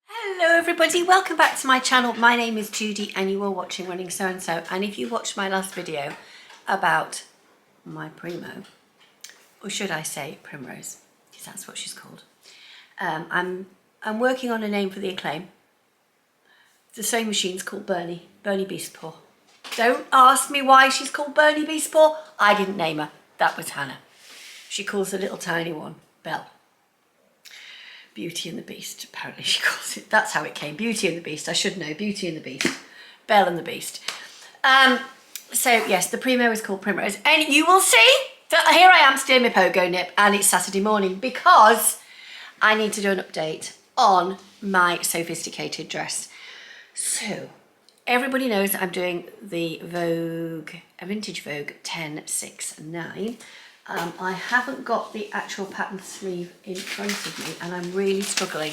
Hello everybody, welcome back to my channel. My name is Judy and you are watching Running So and So, and if you watched my last video about my Primo, or should I say Primrose, because that's what she's called, I'm working on a name for the Acclaim. The sewing machine's called Bernie Beastpaw. Don't ask me why she's called Bernie Beastpaw. I didn't name her, that was Hannah. She calls the little tiny one Belle. Beauty and the Beast, apparently she calls it. That's how it came, Beauty and the Beast. I should know, Beauty and the Beast. Belle and the Beast. So yes, the Primo is called Primrose. And you will see that here I am still in my pogo nip and it's Saturday morning because I need to do an update on my Sew Fizz Tea Cated dress. So everybody knows that I'm doing the Vogue, a vintage Vogue 1069. I haven't got the actual pattern sleeve in front of me and I'm really struggling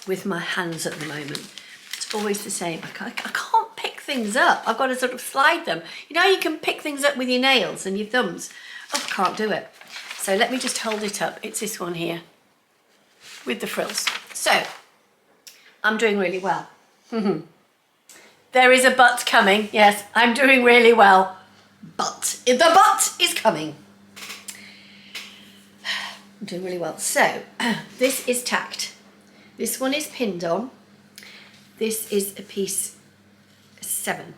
with my hands at the moment. It's always the same. I can't pick things up. I've got to sort of slide them. You know, you can pick things up with your nails and your thumbs. Oh, I can't do it. So let me just hold it up. It's this one here with the frills. So I'm doing really well. There is a but coming. Yes, I'm doing really well. But the but is coming. I'm doing really well. So this is tacked. This one is pinned on. This is a piece 7.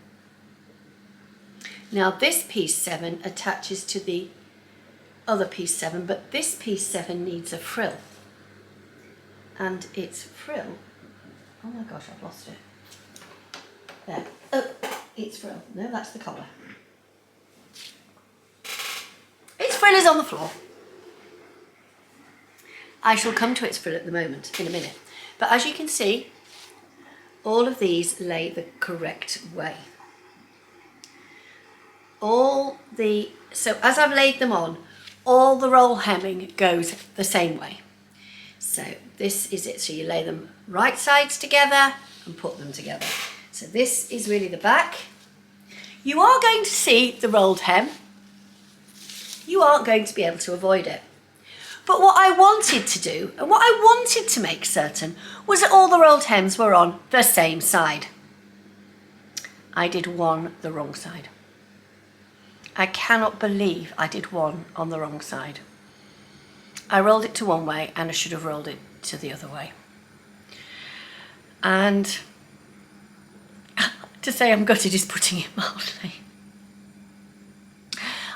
Now this piece 7 attaches to the other piece 7, but this piece 7 needs a frill. And its frill, oh my gosh, I've lost it. There, oh, its frill, no, that's the collar. Its frill is on the floor. I shall come to its frill at the moment, in a minute. But as you can see, all of these lay the correct way. So as I've laid them on, all the roll hemming goes the same way. So this is it. So you lay them right sides together and put them together. So this is really the back. You are going to see the rolled hem. You aren't going to be able to avoid it. But what I wanted to do, and what I wanted to make certain, was that all the rolled hems were on the same side. I did one the wrong side. I cannot believe I did one on the wrong side. I rolled it to one way and I should have rolled it to the other way. And to say I'm gutted is putting it mildly.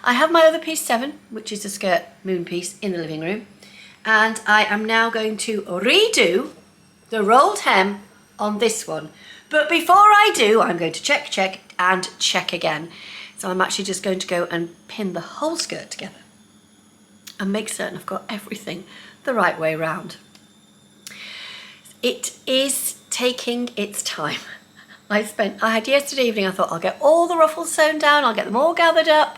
I have my other piece 7, which is a skirt moon piece, in the living room, and I am now going to redo the rolled hem on this one. But before I do, I'm going to check and check again. So I'm actually just going to go and pin the whole skirt together and make certain I've got everything the right way round. It is taking its time. I had yesterday evening, I thought I'll get all the ruffles sewn down, I'll get them all gathered up.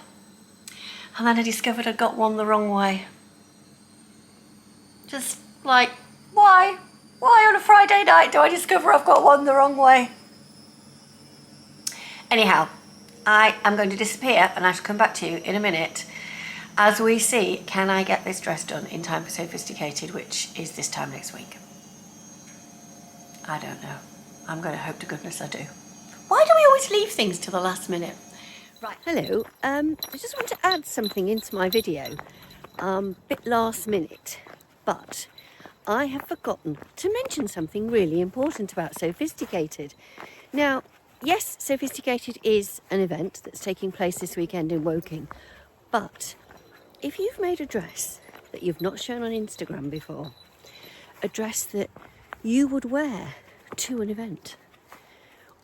And then I discovered I'd got one the wrong way. Just like, why? Why on a Friday night do I discover I've got one the wrong way? Anyhow, I am going to disappear and I shall come back to you in a minute as we see, can I get this dress done in time for Sew Fizz Tea Cated, which is this time next week? I don't know. I'm going to hope to goodness I do. Why do we always leave things to the last minute? Right, hello, I just want to add something into my video, bit last minute, but I have forgotten to mention something really important about Sew Fizz Tea Cated. Now, yes, Sew Fizz Tea Cated is an event that's taking place this weekend in Woking, but if you've made a dress that you've not shown on Instagram before, a dress that you would wear to an event,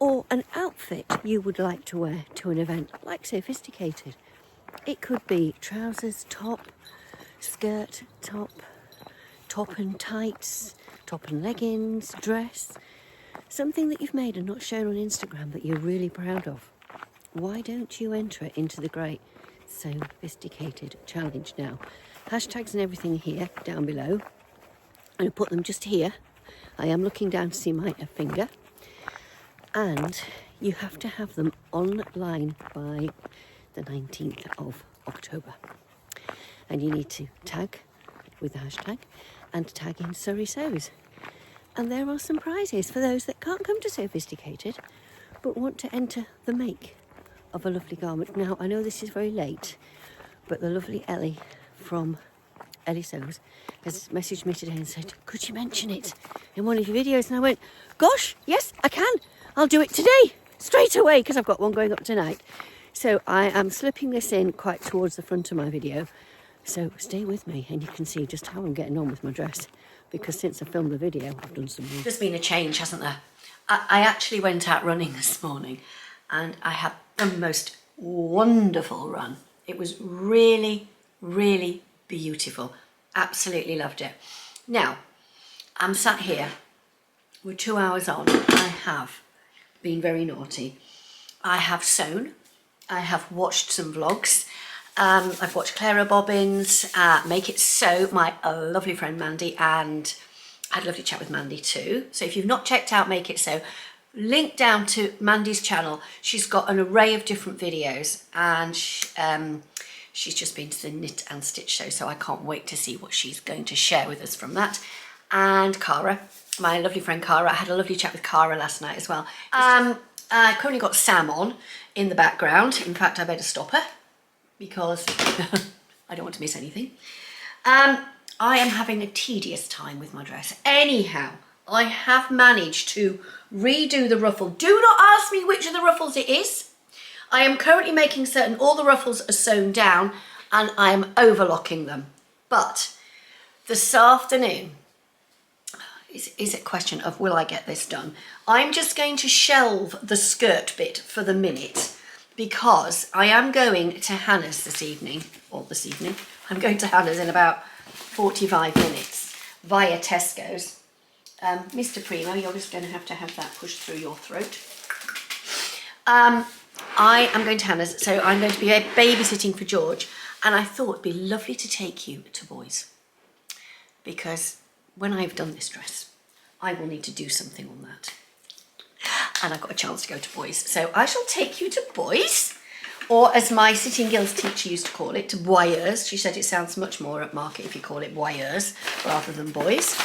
or an outfit you would like to wear to an event like Sew Fizz Tea Cated. It could be trousers, top, skirt, top and tights, top and leggings, dress. Something that you've made and not shown on Instagram that you're really proud of. Why don't you enter it into the great Sew Fizz Tea Cated challenge now? Hashtags and everything here, down below. I'm going to put them just here. I am looking down to see my finger. And you have to have them online by the 19th of October. And you need to tag with the hashtag and tag in Surrey Sews. And there are some prizes for those that can't come to Sew Fizz Tea Cated but want to enter the make of a lovely garment. Now, I know this is very late, but the lovely Ellie from Ellie Sews has messaged me today and said, could you mention it in one of your videos? And I went, gosh, yes, I can. I'll do it today, straight away, because I've got one going up tonight. So I am slipping this in quite towards the front of my video. So stay with me and you can see just how I'm getting on with my dress, because since I filmed the video, I've done some more. There's been a change, hasn't there? I actually went out running this morning and I had the most wonderful run. It was really, really beautiful. Absolutely loved it. Now, I'm sat here. We're 2 hours on. I have been very naughty. I have sewn. I have watched some vlogs. I've watched Clara Bobbins, Make It Sew, my lovely friend Mandy, and I had a lovely chat with Mandy too. So if you've not checked out Make It Sew, link down to Mandy's channel. She's got an array of different videos, and she's just been to the Knit and Stitch show, so I can't wait to see what she's going to share with us from that. And Cara, my lovely friend Cara, I had a lovely chat with Cara last night as well. I currently got Sam on in the background. In fact, I better stop her because I don't want to miss anything. I am having a tedious time with my dress. Anyhow, I have managed to redo the ruffle. Do not ask me which of the ruffles it is. I am currently making certain all the ruffles are sewn down and I am overlocking them. But this afternoon is a question of will I get this done. I'm just going to shelve the skirt bit for the minute because I am going to Hannah's this evening, or this evening. I'm going to Hannah's in about 45 minutes via Tesco's. Mr. Primo, you're just going to have that pushed through your throat. I am going to Hannah's, so I'm going to be babysitting for George, and I thought it'd be lovely to take you to Boys, because when I've done this dress, I will need to do something on that. And I've got a chance to go to Boys. So I shall take you to Boys, or as my Sitting Gills teacher used to call it, to Boyers. She said it sounds much more upmarket if you call it Boyers rather than Boys.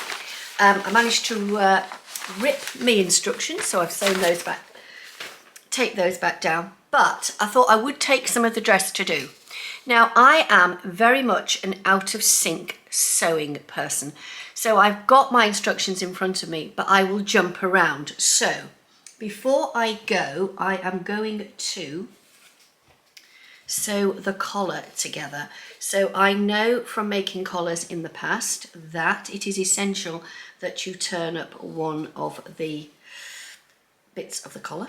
I managed to rip me instructions, so I've sewn those back, take those back down. But I thought I would take some of the dress to do. Now, I am very much an out of sync sewing person. So I've got my instructions in front of me, but I will jump around. So before I go, I am going to sew the collar together. So I know from making collars in the past that it is essential that you turn up one of the bits of the collar.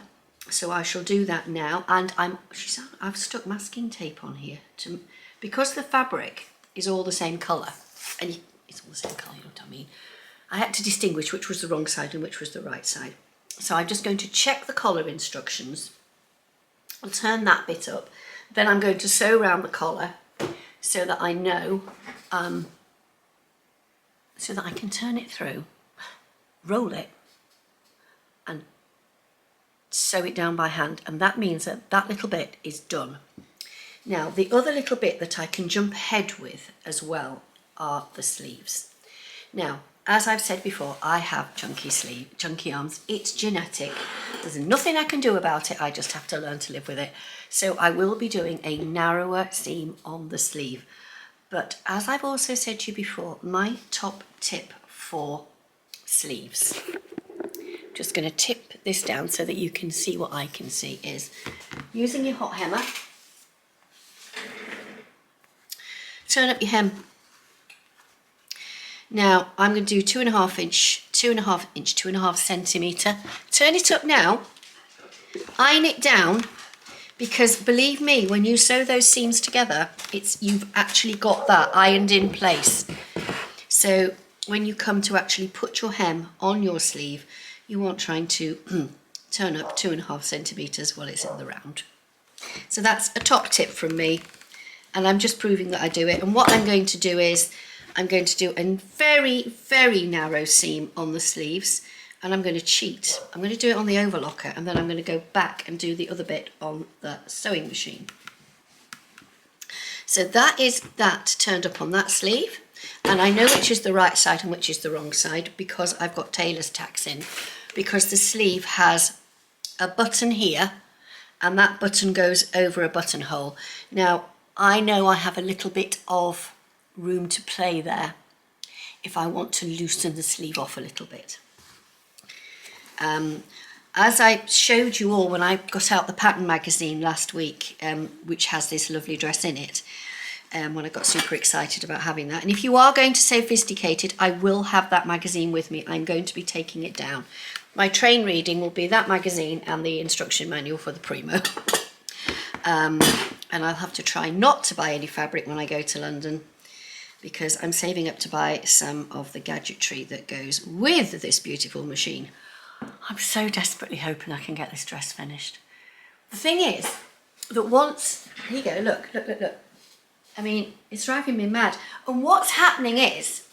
So I shall do that now, and I've stuck masking tape on here because the fabric is all the same colour, and it's all the same colour, you know what I mean. I had to distinguish which was the wrong side and which was the right side. So I'm just going to check the collar instructions. I'll turn that bit up. Then I'm going to sew around the collar so that I know, so that I can turn it through, roll it, and sew it down by hand, and that means that that little bit is done. Now, the other little bit that I can jump ahead with as well are the sleeves. Now, as I've said before, I have chunky arms. It's genetic. There's nothing I can do about it. I just have to learn to live with it. So I will be doing a narrower seam on the sleeve. But as I've also said to you before, my top tip for sleeves, just going to tip this down so that you can see what I can see, is using your hot hammer, turn up your hem. Now I'm going to do 2.5 centimetre. Turn it up now, iron it down, because believe me, when you sew those seams together, you've actually got that ironed in place. So when you come to actually put your hem on your sleeve, you aren't trying to turn up 2.5 centimetres while it's in the round. So that's a top tip from me, and I'm just proving that I do it. And what I'm going to do is I'm going to do a very, very narrow seam on the sleeves, and I'm going to cheat. I'm going to do it on the overlocker, and then I'm going to go back and do the other bit on the sewing machine. So that is that turned up on that sleeve. And I know which is the right side and which is the wrong side because I've got tailor's tacks in, because the sleeve has a button here and that button goes over a buttonhole. Now, I know I have a little bit of room to play there if I want to loosen the sleeve off a little bit. As I showed you all when I got out the pattern magazine last week, which has this lovely dress in it, when I got super excited about having that. And if you are going to Sew Fizz Tea Cated, I will have that magazine with me. I'm going to be taking it down. My train reading will be that magazine and the instruction manual for the Primo. And I'll have to try not to buy any fabric when I go to London, because I'm saving up to buy some of the gadgetry that goes with this beautiful machine. I'm so desperately hoping I can get this dress finished. The thing is that once, here you go, look. I mean, it's driving me mad. And what's happening is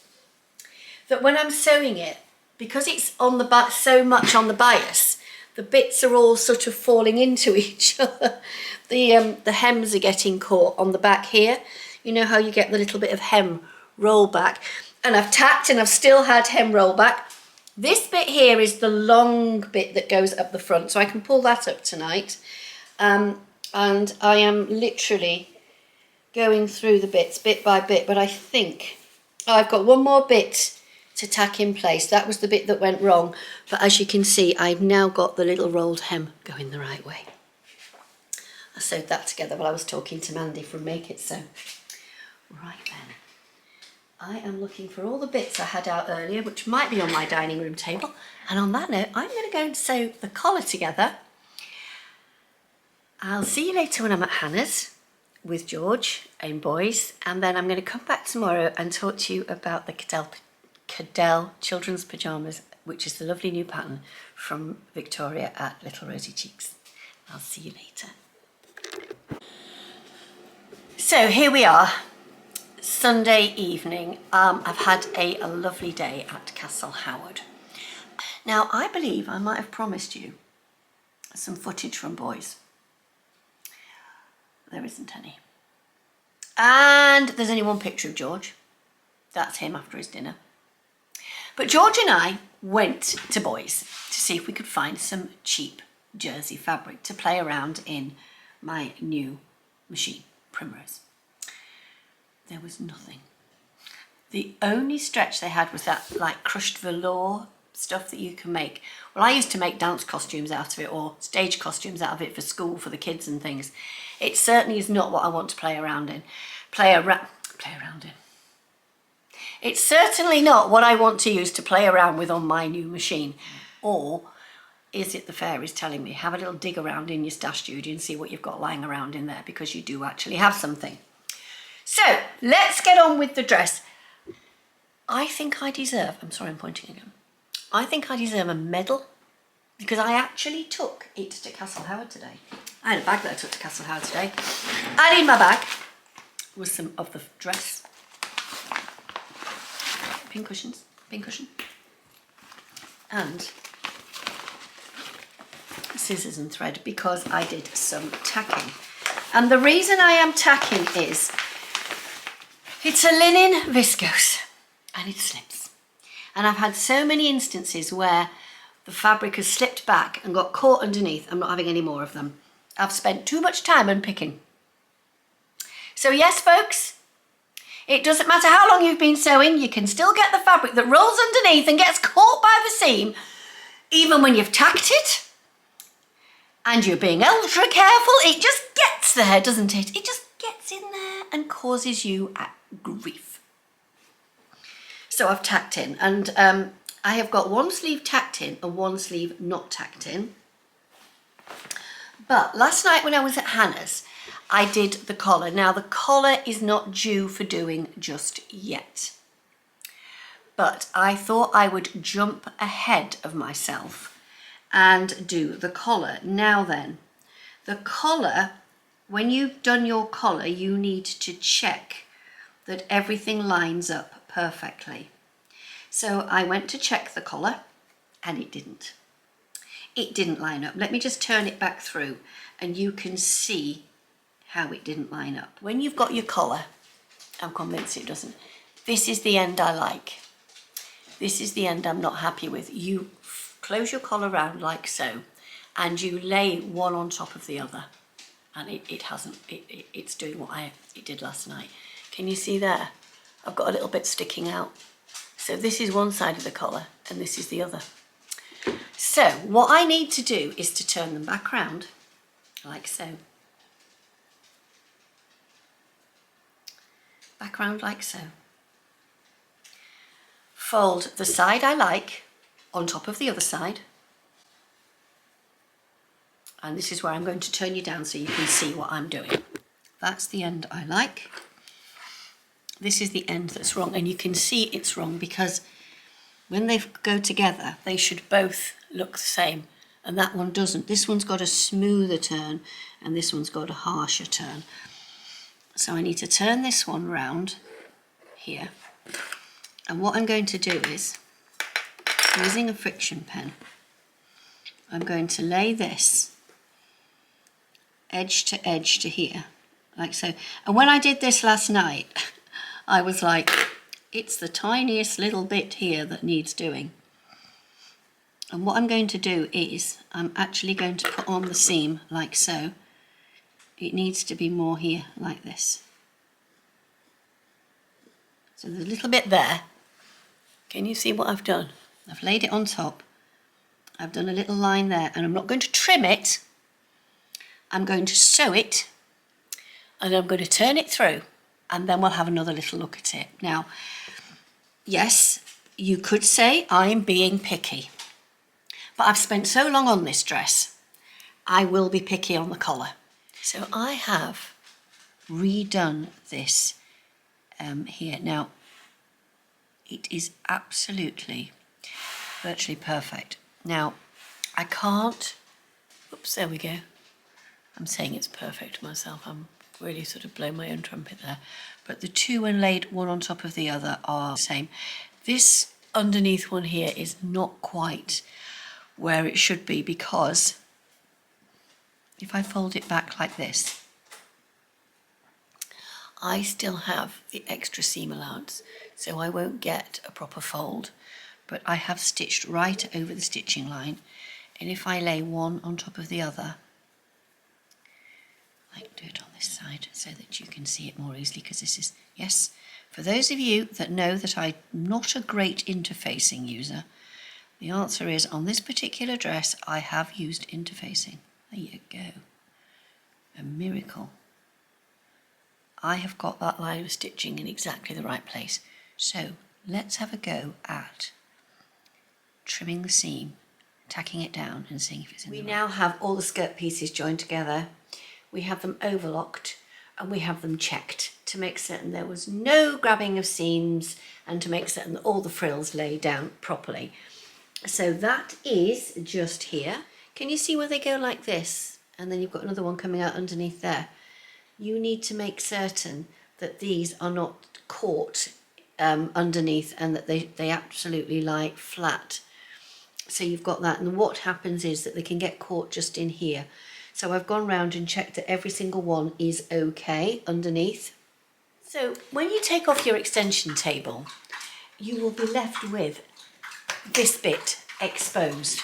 that when I'm sewing it, because it's on the so much on the bias, the bits are all sort of falling into each other. The hems are getting caught on the back here. You know how you get the little bit of hem roll back, and I've tacked and I've still had hem roll back. This bit here is the long bit that goes up the front, so I can pull that up tonight. And I am literally going through the bits bit by bit, but I think I've got one more bit to tack in place. That was the bit that went wrong, but as you can see, I've now got the little rolled hem going the right way. I sewed that together while I was talking to Mandy from Make It Sew. Right then, I am looking for all the bits I had out earlier, which might be on my dining room table. And on that note, I'm going to go and sew the collar together. I'll see you later when I'm at Hannah's with George and boys, and then I'm going to come back tomorrow and talk to you about the Cadell children's pyjamas, which is the lovely new pattern from Victoria at Little Rosy Cheeks. I'll see you later. So here we are, Sunday evening. I've had a lovely day at Castle Howard. Now, I believe I might have promised you some footage from boys. There isn't any. And there's only one picture of George. That's him after his dinner. But George and I went to Boys to see if we could find some cheap jersey fabric to play around in my new machine, Primrose. There was nothing. The only stretch they had was that like crushed velour stuff that you can make. Well, I used to make dance costumes out of it, or stage costumes out of it for school for the kids and things. It certainly is not what I want to play around in. Play around in. It's certainly not what I want to use to play around with on my new machine. Or is it the fairies telling me, have a little dig around in your stash, Judi, and see what you've got lying around in there, because you do actually have something. So let's get on with the dress. I think I deserve, I'm sorry I'm pointing again. I think I deserve a medal because I actually took it to Castle Howard today. I had a bag that I took to Castle Howard today. And in my bag was some of the dress. Pin cushion, and scissors and thread, because I did some tacking. And the reason I am tacking is it's a linen viscose and it slips. And I've had so many instances where the fabric has slipped back and got caught underneath. I'm not having any more of them. I've spent too much time unpicking. So yes, folks, it doesn't matter how long you've been sewing, you can still get the fabric that rolls underneath and gets caught by the seam, even when you've tacked it and you're being ultra careful. It just gets there, doesn't it? It just gets in there and causes you grief. So I've tacked in, and I have got one sleeve tacked in and one sleeve not tacked in. But last night when I was at Hannah's, I did the collar. Now the collar is not due for doing just yet, but I thought I would jump ahead of myself and do the collar. Now then, the collar, when you've done your collar, you need to check that everything lines up perfectly. So I went to check the collar and it didn't. It didn't line up. Let me just turn it back through and you can see how it didn't line up. When you've got your collar, I'm convinced it doesn't, This is the end I like. This is the end I'm not happy with. You close your collar round like so, and you lay one on top of the other. And it's doing what it did last night. Can you see there? I've got a little bit sticking out. So this is one side of the collar and this is the other. So what I need to do is to turn them back round like so. Back round like so. Fold the side I like on top of the other side. And this is where I'm going to turn you down so you can see what I'm doing. That's the end I like. This is the end that's wrong, and you can see it's wrong because when they go together, they should both look the same, and that one doesn't. This one's got a smoother turn, and this one's got a harsher turn. So I need to turn this one round here. And what I'm going to do is, using a friction pen, I'm going to lay this edge to here, like so. And when I did this last night, I was like, it's the tiniest little bit here that needs doing. And what I'm going to do is, I'm actually going to put on the seam like so. It needs to be more here, like this. So there's a little bit there. Can you see what I've done? I've laid it on top. I've done a little line there, and I'm not going to trim it. I'm going to sew it, and I'm going to turn it through, and then we'll have another little look at it. Now, yes, you could say I'm being picky, but I've spent so long on this dress, I will be picky on the collar. So I have redone this here. Now, it is absolutely, virtually perfect. Now, I can't, oops, there we go. I'm saying it's perfect myself. I'm really sort of blowing my own trumpet there. But the two when laid one on top of the other are the same. This underneath one here is not quite where it should be, because if I fold it back like this, I still have the extra seam allowance, so I won't get a proper fold. But I have stitched right over the stitching line, and if I lay one on top of the other, I can do it on this side so that you can see it more easily, because this is, yes, for those of you that know that I'm not a great interfacing user, the answer is on this particular dress I have used interfacing. There you go. A miracle. I have got that line of stitching in exactly the right place. So let's have a go at trimming the seam, tacking it down and seeing if it's in the right. We now have all the skirt pieces joined together. We have them overlocked and we have them checked to make certain there was no grabbing of seams and to make certain that all the frills lay down properly. So that is just here. Can you see where they go like this? And then you've got another one coming out underneath there. You need to make certain that these are not caught underneath and that they absolutely lie flat. So you've got that, and what happens is that they can get caught just in here. So I've gone round and checked that every single one is okay underneath. So when you take off your extension table, you will be left with this bit exposed.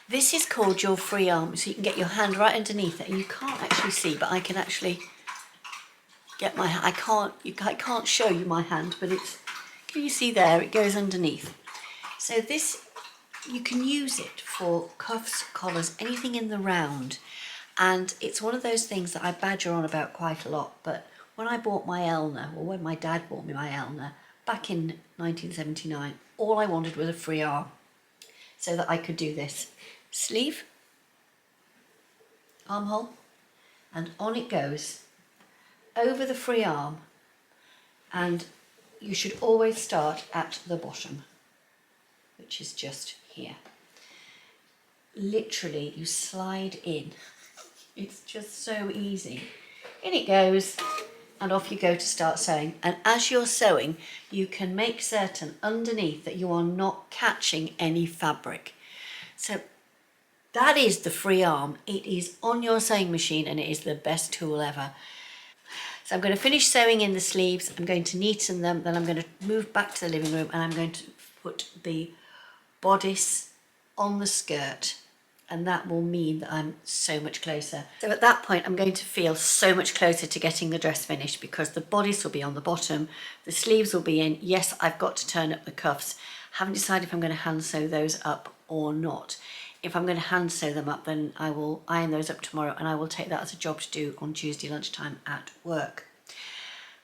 This is called your free arm, so you can get your hand right underneath it, and you can't actually see, but I can actually get my hand. I can't show you my hand, but it's, can you see there, it goes underneath. So this, you can use it for cuffs, collars, anything in the round. And it's one of those things that I badger on about quite a lot, but when I bought my Elna, or when my dad bought me my Elna, back in 1979, all I wanted was a free arm so that I could do this. Sleeve, armhole, and on it goes over the free arm, and you should always start at the bottom, which is just here. Literally, you slide in. It's just so easy. In it goes, and off you go to start sewing. And as you're sewing, you can make certain underneath that you are not catching any fabric. So that is the free arm. It is on your sewing machine and it is the best tool ever. So I'm going to finish sewing in the sleeves, I'm going to neaten them, then I'm going to move back to the living room and I'm going to put the bodice on the skirt, and that will mean that I'm so much closer. So at that point I'm going to feel so much closer to getting the dress finished because the bodice will be on the bottom, the sleeves will be in. Yes, I've got to turn up the cuffs. Haven't decided if I'm going to hand sew those up or not. If I'm going to hand sew them up, then I will iron those up tomorrow and I will take that as a job to do on Tuesday lunchtime at work.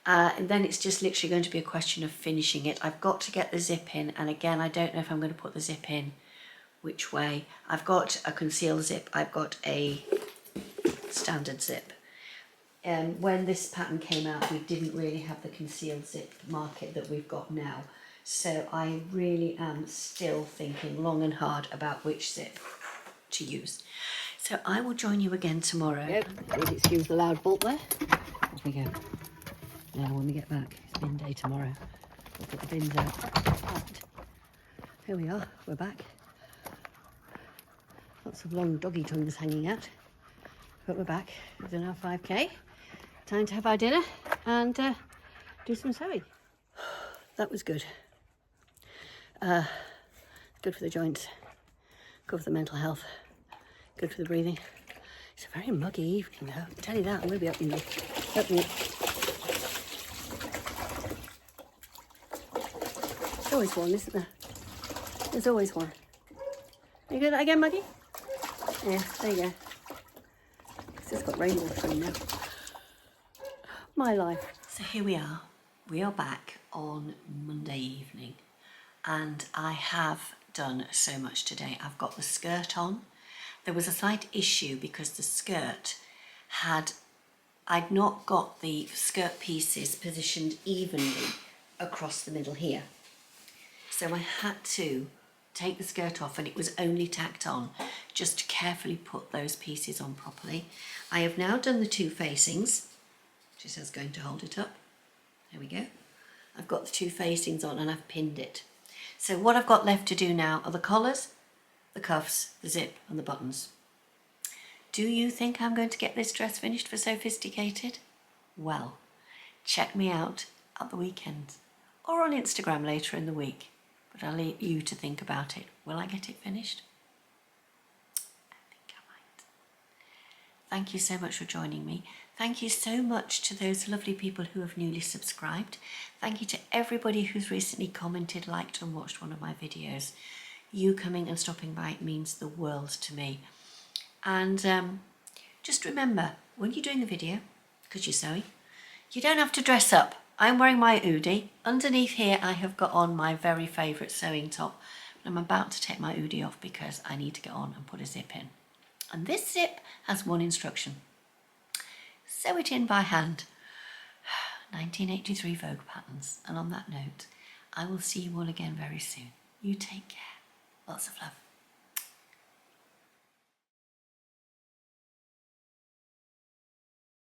And then it's just literally going to be a question of finishing it. I've got to get the zip in, and again, I don't know if I'm going to put the zip in which way. I've got a concealed zip, I've got a standard zip. When this pattern came out, we didn't really have the concealed zip market that we've got now. So I really am still thinking long and hard about which zip to use. So I will join you again tomorrow. Yep, please excuse the loud bolt there. Off we go. Now when we get back, it's bin day tomorrow. We'll put the bins out. But here we are, we're back. Lots of long doggy tongues hanging out. But we're back. We've done our 5k. Time to have our dinner and do some sewing. That was good. Good for the joints, good for the mental health, good for the breathing. It's a very muggy evening though, I'll tell you that. I'm going to be opening it. There's always one, isn't there? There's always one. You do that again, Muggy? Yeah, there you go. It's just got rainbow through now. My life. So here we are. We are back on Monday evening. And I have done so much today. I've got the skirt on. There was a slight issue because the skirt I'd not got the skirt pieces positioned evenly across the middle here. So I had to take the skirt off, and it was only tacked on just to carefully put those pieces on properly. I have now done the two facings. She says going to hold it up. There we go. I've got the two facings on and I've pinned it. So what I've got left to do now are the collars, the cuffs, the zip and the buttons. Do you think I'm going to get this dress finished for Sew Fizz Tea Cated? Well, check me out at the weekend or on Instagram later in the week. But I'll leave you to think about it. Will I get it finished? I think I might. Thank you so much for joining me. Thank you so much to those lovely people who have newly subscribed. Thank you to everybody who's recently commented, liked and watched one of my videos. You coming and stopping by means the world to me. And just remember, when you're doing a video, because you're sewing, you don't have to dress up. I'm wearing my hoodie. Underneath here I have got on my very favourite sewing top. I'm about to take my hoodie off because I need to get on and put a zip in. And this zip has one instruction. Sew it in by hand. 1983 Vogue patterns. And on that note, I will see you all again very soon. You take care. Lots of love.